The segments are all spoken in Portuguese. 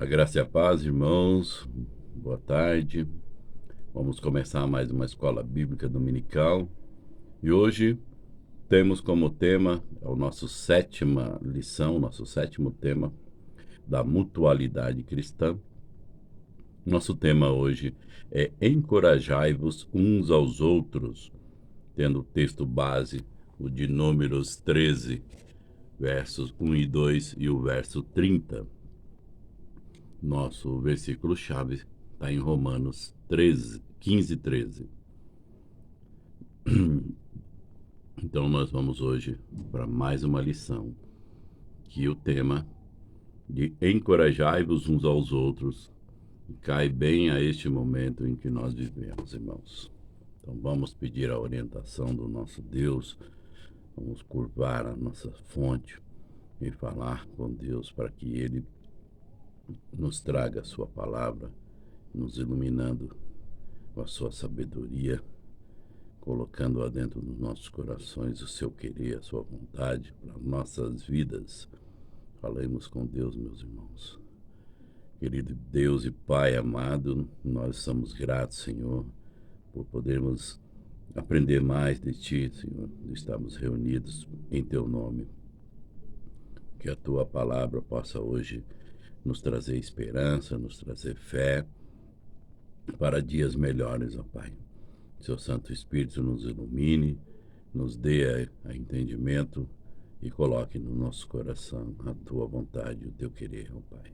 A graça e a paz, irmãos. Boa tarde. Vamos começar mais uma escola bíblica dominical. E hoje temos como tema a nossa sétima lição, nosso sétimo tema da mutualidade cristã. Nosso tema hoje é encorajai-vos uns aos outros, tendo o texto base o de Números 13, versos 1 e 2 e o verso 30. Nosso versículo-chave está em Romanos 13, 15 e 13. Então nós vamos hoje para mais uma lição, que o tema de encorajai-vos uns aos outros cai bem a este momento em que nós vivemos, irmãos. Então vamos pedir a orientação do nosso Deus, vamos curvar a nossa fonte e falar com Deus para que Ele nos traga a sua palavra, nos iluminando com a sua sabedoria, colocando-a dentro dos nossos corações o seu querer, a sua vontade para nossas vidas. Falemos com Deus, meus irmãos. Querido Deus e Pai amado, nós somos gratos, Senhor, por podermos aprender mais de Ti, Senhor, de estarmos reunidos em Teu nome. Que a Tua palavra possa hoje nos trazer esperança, nos trazer fé para dias melhores, ó Pai. Seu Santo Espírito nos ilumine, nos dê a entendimento e coloque no nosso coração a Tua vontade, o Teu querer, ó Pai.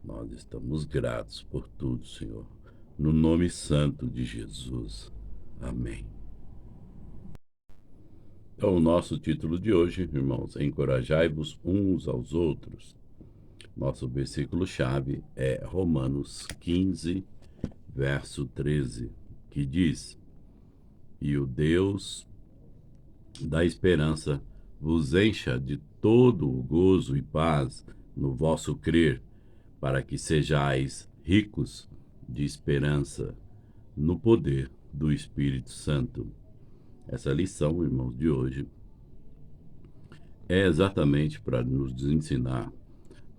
Nós estamos gratos por tudo, Senhor. No nome santo de Jesus. Amém. Então, o nosso título de hoje, irmãos, é encorajai-vos uns aos outros. Nosso versículo-chave é Romanos 15, verso 13, que diz: E o Deus da esperança vos encha de todo o gozo e paz no vosso crer, para que sejais ricos de esperança no poder do Espírito Santo. Essa lição, irmãos, de hoje é exatamente para nos ensinar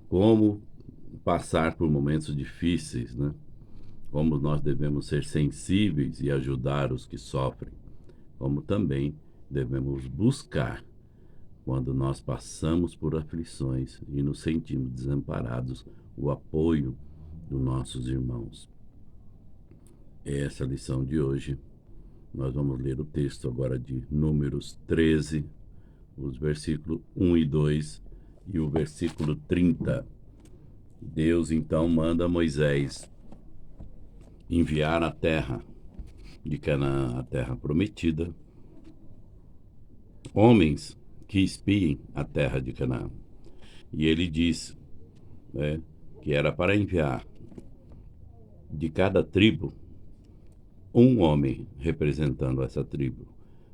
como passar por momentos difíceis, né? Como nós devemos ser sensíveis e ajudar os que sofrem, como também devemos buscar quando nós passamos por aflições e nos sentimos desamparados, o apoio dos nossos irmãos. Essa lição de hoje, nós vamos ler o texto agora de Números 13, os versículos 1 e 2 e o versículo 30. Deus então manda Moisés enviar à terra de Canaã, a terra prometida, homens que espiem a terra de Canaã. E ele diz, né, que era para enviar de cada tribo um homem representando essa tribo,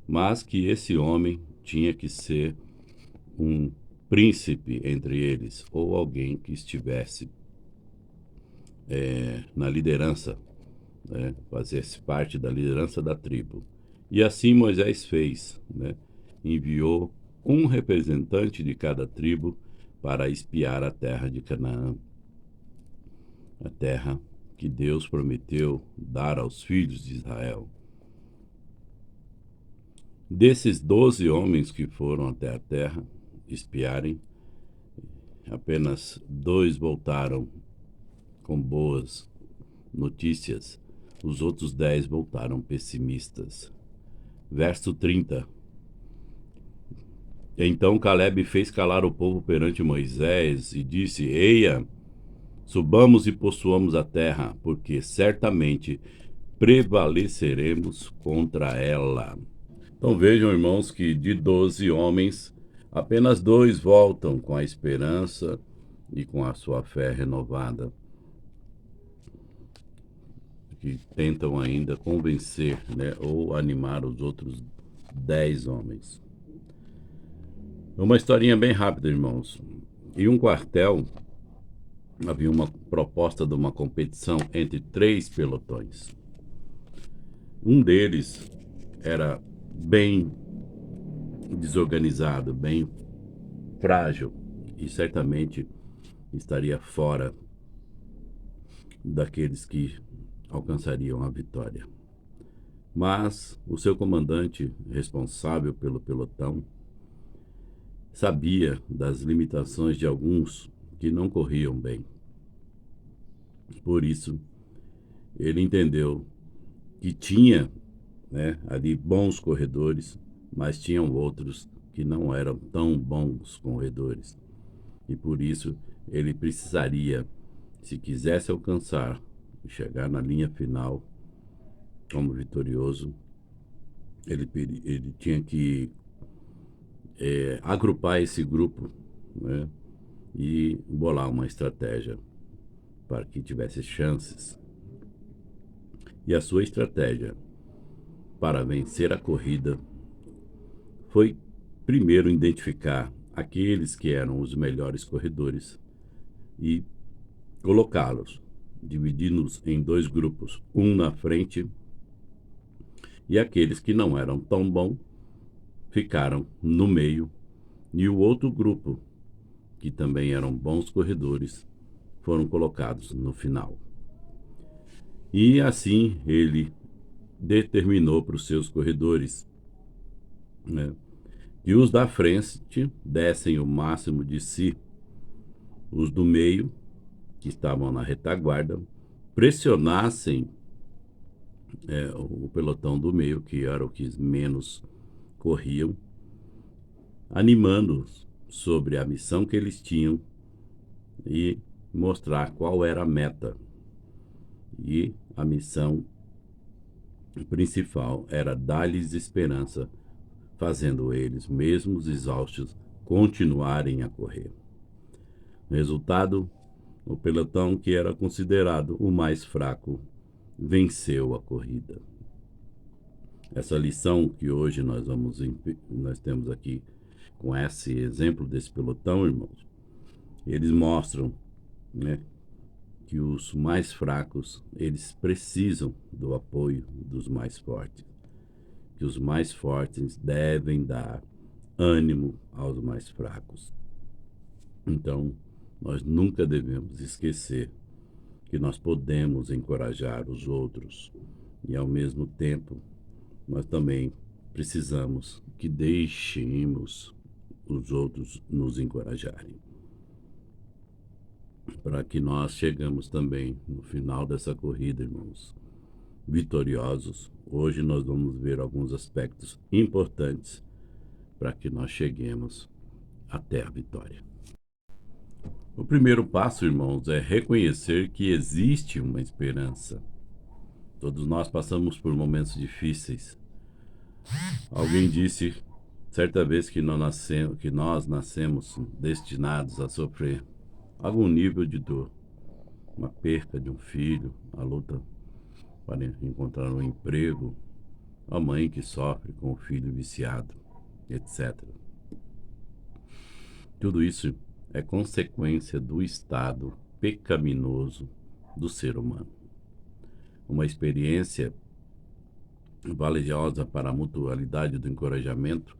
mas que esse homem tinha que ser um príncipe entre eles, ou alguém que estivesse na liderança, né, fazesse parte da liderança da tribo. E assim Moisés fez, né, enviou um representante de cada tribo para espiar a terra de Canaã, a terra que Deus prometeu dar aos filhos de Israel. Desses 12 homens que foram até a terra espiarem, apenas 2 voltaram com boas notícias, os outros 10 voltaram pessimistas. Verso 30. Então Caleb fez calar o povo perante Moisés e disse: Eia, subamos e possuamos a terra, porque certamente prevaleceremos contra ela. Então vejam, irmãos, que de 12 homens, apenas 2 voltam com a esperança e com a sua fé renovada, que tentam ainda convencer, né, ou animar os outros 10 homens. Uma historinha bem rápida, irmãos. Em um quartel, havia uma proposta de uma competição entre 3 pelotões. Um deles era bem desorganizado, bem frágil, e certamente estaria fora daqueles que alcançariam a vitória. Mas o seu comandante, responsável pelo pelotão, sabia das limitações de alguns que não corriam bem. Por isso, ele entendeu que tinha, ali bons corredores, mas tinham outros que não eram tão bons corredores. E por isso ele precisaria, se quisesse alcançar e chegar na linha final como vitorioso, ele tinha que agrupar esse grupo, né, e bolar uma estratégia para que tivesse chances. E a sua estratégia para vencer a corrida foi primeiro identificar aqueles que eram os melhores corredores e colocá-los, dividindo-os em dois grupos, um na frente, e aqueles que não eram tão bons ficaram no meio, e o outro grupo, que também eram bons corredores, foram colocados no final. E assim ele determinou para os seus corredores, né, que os da frente dessem o máximo de si, os do meio, que estavam na retaguarda, pressionassem o pelotão do meio, que era o que menos corriam, animando-os sobre a missão que eles tinham e mostrar qual era a meta. E a missão principal era dar-lhes esperança, fazendo eles, mesmos exaustos, continuarem a correr. Resultado, o pelotão, que era considerado o mais fraco, venceu a corrida. Essa lição que hoje nós temos aqui com esse exemplo desse pelotão, irmãos, eles mostram, né, que os mais fracos, eles precisam do apoio dos mais fortes, que os mais fortes devem dar ânimo aos mais fracos. Então, nós nunca devemos esquecer que nós podemos encorajar os outros e, ao mesmo tempo, nós também precisamos que deixemos os outros nos encorajarem, para que nós chegamos também no final dessa corrida, irmãos, vitoriosos. Hoje nós vamos ver alguns aspectos importantes para que nós cheguemos até a vitória. O primeiro passo, irmãos, é reconhecer que existe uma esperança. Todos nós passamos por momentos difíceis. Alguém disse certa vez que nós nascemos destinados a sofrer algum nível de dor. Uma perca de um filho, a luta para encontrar um emprego, a mãe que sofre com o filho viciado, etc. Tudo isso é consequência do estado pecaminoso do ser humano. Uma experiência valiosa para a mutualidade do encorajamento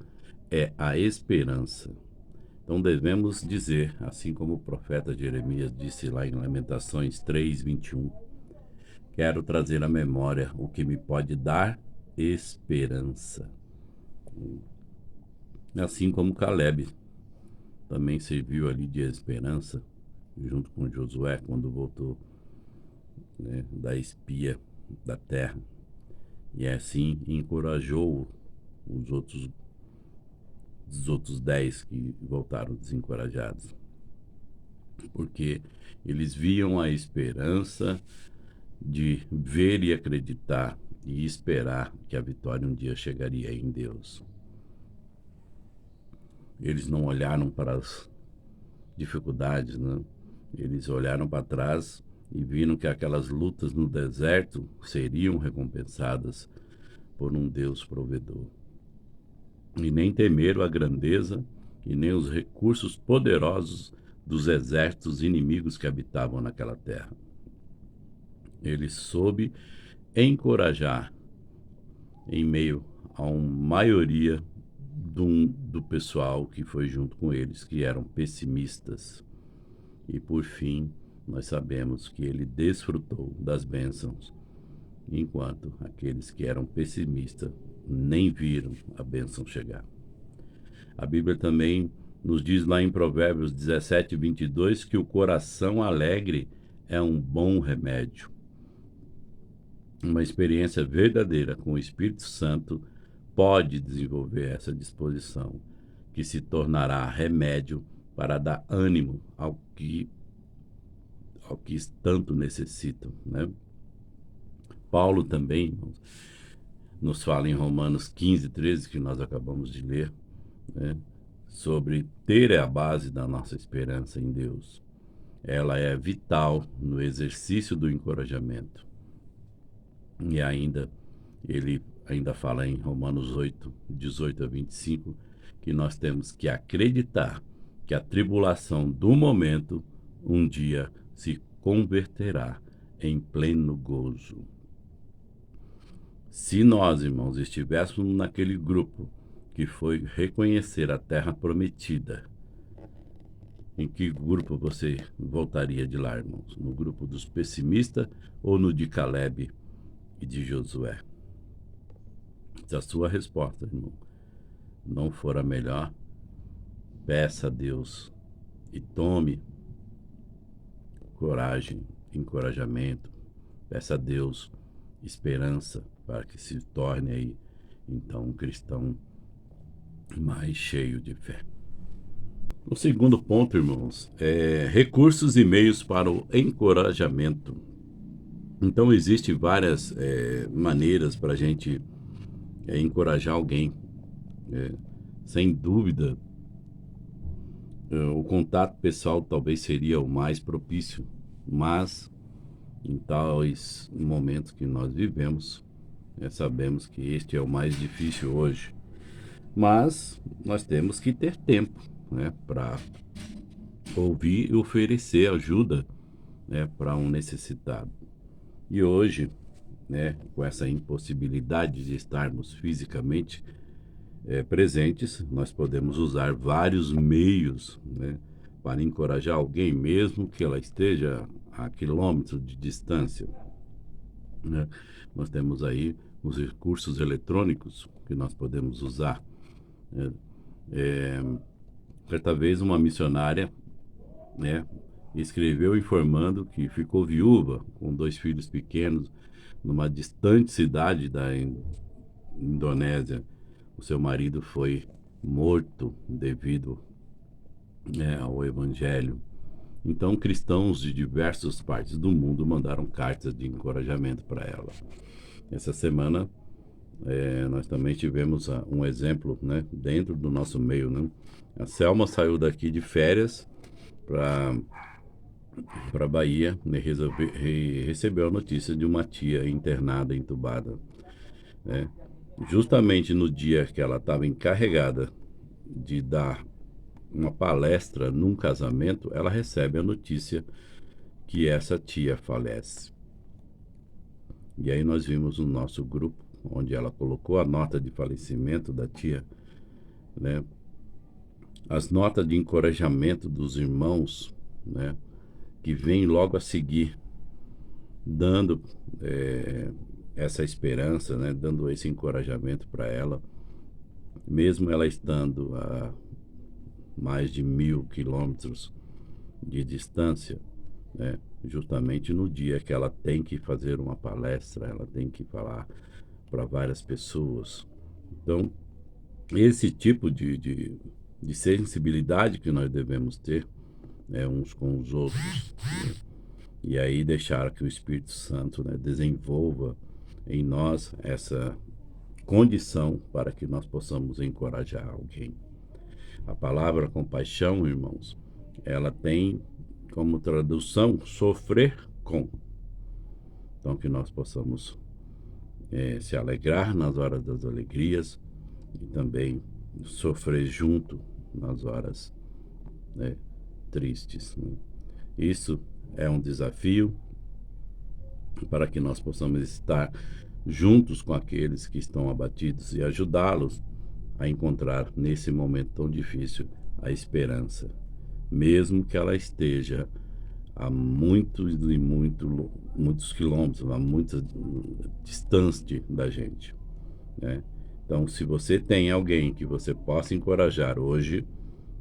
é a esperança. Então devemos dizer, assim como o profeta Jeremias disse lá em Lamentações 3:21, quero trazer à memória o que me pode dar esperança. Assim como Caleb também serviu ali de esperança, junto com Josué, quando voltou, né, da espia da terra. E assim encorajou os outros 10 que voltaram desencorajados. Porque eles viam a esperança de ver e acreditar e esperar que a vitória um dia chegaria em Deus. Eles não olharam para as dificuldades, né? Eles olharam para trás e viram que aquelas lutas no deserto seriam recompensadas por um Deus provedor. E nem temeram a grandeza e nem os recursos poderosos dos exércitos inimigos que habitavam naquela terra. Ele soube encorajar em meio a uma maioria do pessoal que foi junto com eles, que eram pessimistas. E por fim, nós sabemos que ele desfrutou das bênçãos, enquanto aqueles que eram pessimistas nem viram a bênção chegar. A Bíblia também nos diz lá em Provérbios 17:22 que o coração alegre é um bom remédio. Uma experiência verdadeira com o Espírito Santo pode desenvolver essa disposição, que se tornará remédio para dar ânimo ao que tanto necessitam, né? Paulo também, irmãos, nos fala em Romanos 15:13, que nós acabamos de ler, né, sobre ter a base da nossa esperança em Deus. Ela é vital no exercício do encorajamento. E ele ainda fala em Romanos 8:18-25, que nós temos que acreditar que a tribulação do momento um dia se converterá em pleno gozo. Se nós, irmãos, estivéssemos naquele grupo que foi reconhecer a terra prometida, em que grupo você voltaria de lá, irmãos? No grupo dos pessimistas ou no de Caleb e de Josué? Se a sua resposta, irmão, não for a melhor, peça a Deus e tome coragem, encorajamento. Peça a Deus esperança para que se torne aí, então, um cristão mais cheio de fé. O segundo ponto, irmãos, é recursos e meios para o encorajamento. Então, existem várias maneiras para a gente encorajar alguém. Sem dúvida, o contato pessoal talvez seria o mais propício, mas em tais momentos que nós vivemos, sabemos que este é o mais difícil hoje. Mas nós temos que ter tempo, né, para ouvir e oferecer ajuda, né, para um necessitado. E hoje, né, com essa impossibilidade de estarmos fisicamente presentes, nós podemos usar vários meios, né, para encorajar alguém, mesmo que ela esteja a quilômetros de distância, né? Nós temos aí os recursos eletrônicos que nós podemos usar. Certa vez uma missionária, né, escreveu informando que ficou viúva com 2 filhos pequenos numa distante cidade da Indonésia. O seu marido foi morto devido ao evangelho. Então, cristãos de diversas partes do mundo mandaram cartas de encorajamento para ela. Essa semana, nós também tivemos um exemplo, né, dentro do nosso meio, né? A Selma saiu daqui de férias para Bahia, né, e recebeu a notícia de uma tia internada, entubada, né? Justamente no dia que ela estava encarregada de dar uma palestra num casamento, ela recebe a notícia que essa tia falece. E aí nós vimos no nosso grupo, onde ela colocou a nota de falecimento da tia, né? As notas de encorajamento dos irmãos, né, que vêm logo a seguir, dando essa esperança, né, dando esse encorajamento para ela, mesmo ela estando a mais de 1.000 quilômetros de distância, né, justamente no dia que ela tem que fazer uma palestra, ela tem que falar para várias pessoas. Então, esse tipo de sensibilidade que nós devemos ter, né, uns com os outros, né, e aí deixar que o Espírito Santo, né, desenvolva em nós essa condição para que nós possamos encorajar alguém. A palavra compaixão, irmãos, ela tem como tradução sofrer com. Então, que nós possamos se alegrar nas horas das alegrias e também sofrer junto nas horas, né, tristes, né? Isso é um desafio para que nós possamos estar juntos com aqueles que estão abatidos e ajudá-los a encontrar nesse momento tão difícil a esperança, mesmo que ela esteja a muitos e muitos quilômetros, a muita distância da gente, né? Então, se você tem alguém que você possa encorajar hoje,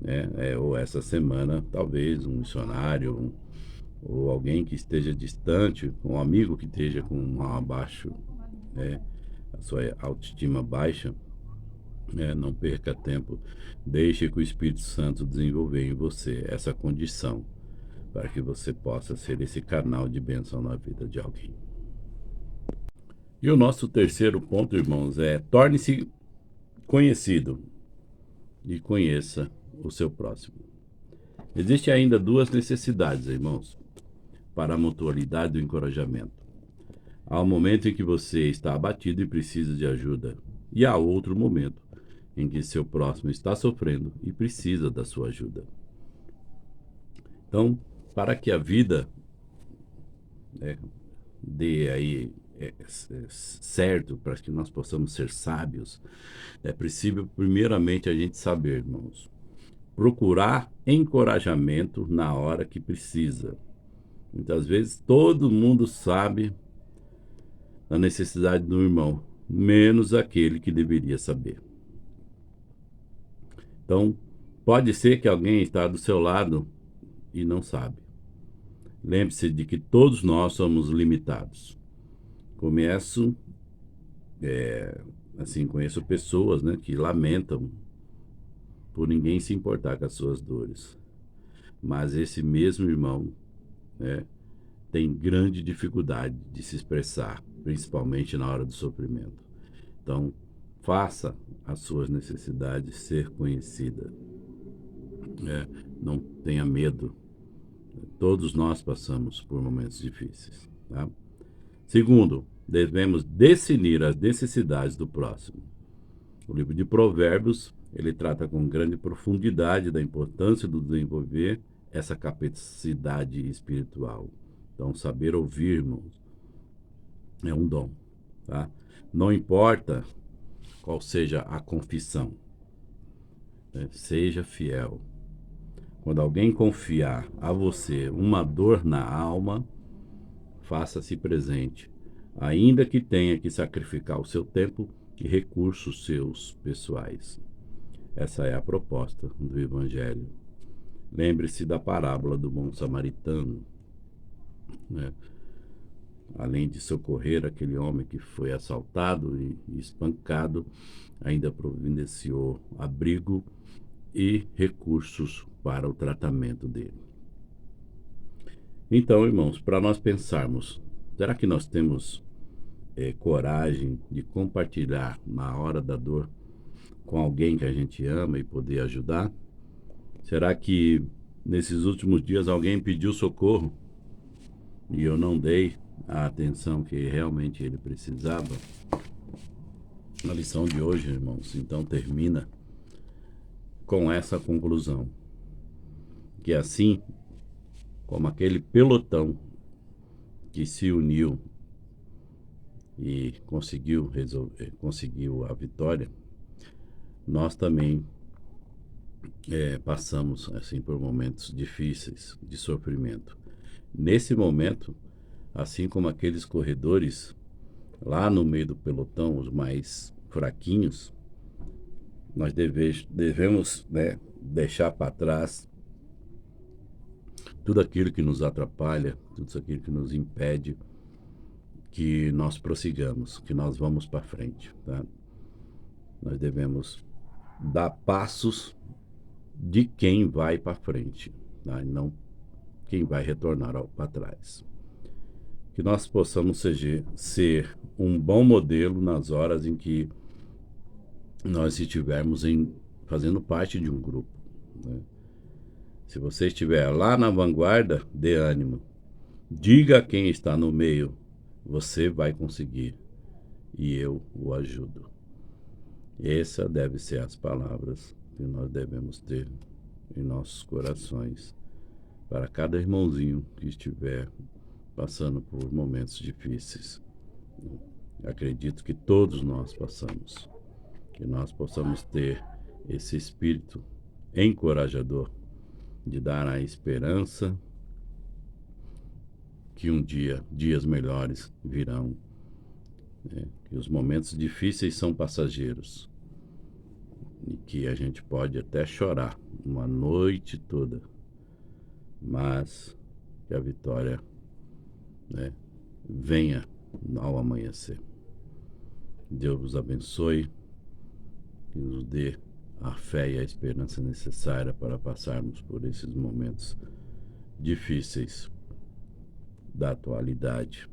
né, ou essa semana, talvez um missionário, ou alguém que esteja distante, um amigo que esteja com um abaixo, né, a sua autoestima baixa, né, não perca tempo, deixe que o Espírito Santo desenvolver em você essa condição para que você possa ser esse canal de bênção na vida de alguém. E o nosso terceiro ponto, irmãos, é torne-se conhecido e conheça o seu próximo. Existem ainda duas necessidades, irmãos, para a mutualidade do encorajamento. Há um momento em que você está abatido e precisa de ajuda, e há outro momento em que seu próximo está sofrendo e precisa da sua ajuda. Então, para que a vida, né, dê aí certo, para que nós possamos ser sábios, é preciso primeiramente a gente saber, irmãos, procurar encorajamento na hora que precisa. Muitas vezes todo mundo sabe da necessidade do irmão, menos aquele que deveria saber. Então, pode ser que alguém está do seu lado e não sabe. Lembre-se de que todos nós somos limitados. Conheço pessoas, né, que lamentam por ninguém se importar com as suas dores. Mas esse mesmo irmão, né, tem grande dificuldade de se expressar, principalmente na hora do sofrimento. Então, faça as suas necessidades ser conhecidas. Não tenha medo. Todos nós passamos por momentos difíceis. Tá? Segundo, devemos definir as necessidades do próximo. O livro de Provérbios, ele trata com grande profundidade da importância de desenvolver essa capacidade espiritual. Então, saber ouvir, irmãos, é um dom. Tá? Não importa qual seja a confissão, né? Seja fiel. Quando alguém confiar a você uma dor na alma, faça-se presente, ainda que tenha que sacrificar o seu tempo e recursos seus pessoais. Essa é a proposta do Evangelho. Lembre-se da parábola do bom samaritano, né? Além de socorrer aquele homem que foi assaltado e espancado, ainda providenciou abrigo e recursos para o tratamento dele. Então, irmãos, para nós pensarmos, será que nós temos coragem de compartilhar na hora da dor com alguém que a gente ama e poder ajudar? Será que nesses últimos dias alguém pediu socorro e eu não dei a atenção que realmente ele precisava? A lição de hoje, irmãos, então termina com essa conclusão, que assim como aquele pelotão que se uniu e conseguiu a vitória, nós também passamos assim por momentos difíceis de sofrimento. Nesse momento, assim como aqueles corredores lá no meio do pelotão, os mais fraquinhos, nós devemos, né, deixar para trás tudo aquilo que nos atrapalha, tudo aquilo que nos impede que nós prossigamos, que nós vamos para frente, tá? Nós devemos dar passos de quem vai para frente, tá? E não quem vai retornar para trás. Que nós possamos ser um bom modelo nas horas em que nós estivermos fazendo parte de um grupo, né? Se você estiver lá na vanguarda, dê ânimo. Diga a quem está no meio, você vai conseguir e eu o ajudo. Essas devem ser as palavras que nós devemos ter em nossos corações para cada irmãozinho que estiver passando por momentos difíceis. Acredito que todos nós passamos, que nós possamos ter esse espírito encorajador de dar a esperança que um dia, dias melhores virão, né? Que os momentos difíceis são passageiros e que a gente pode até chorar uma noite toda, mas que a vitória, né, venha ao amanhecer. Deus vos abençoe, que nos dê a fé e a esperança necessária para passarmos por esses momentos difíceis da atualidade,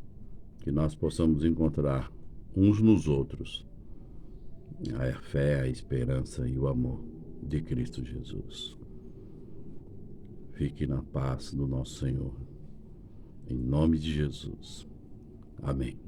que nós possamos encontrar uns nos outros a fé, a esperança e o amor de Cristo Jesus. Fique na paz do nosso Senhor, em nome de Jesus. Amém.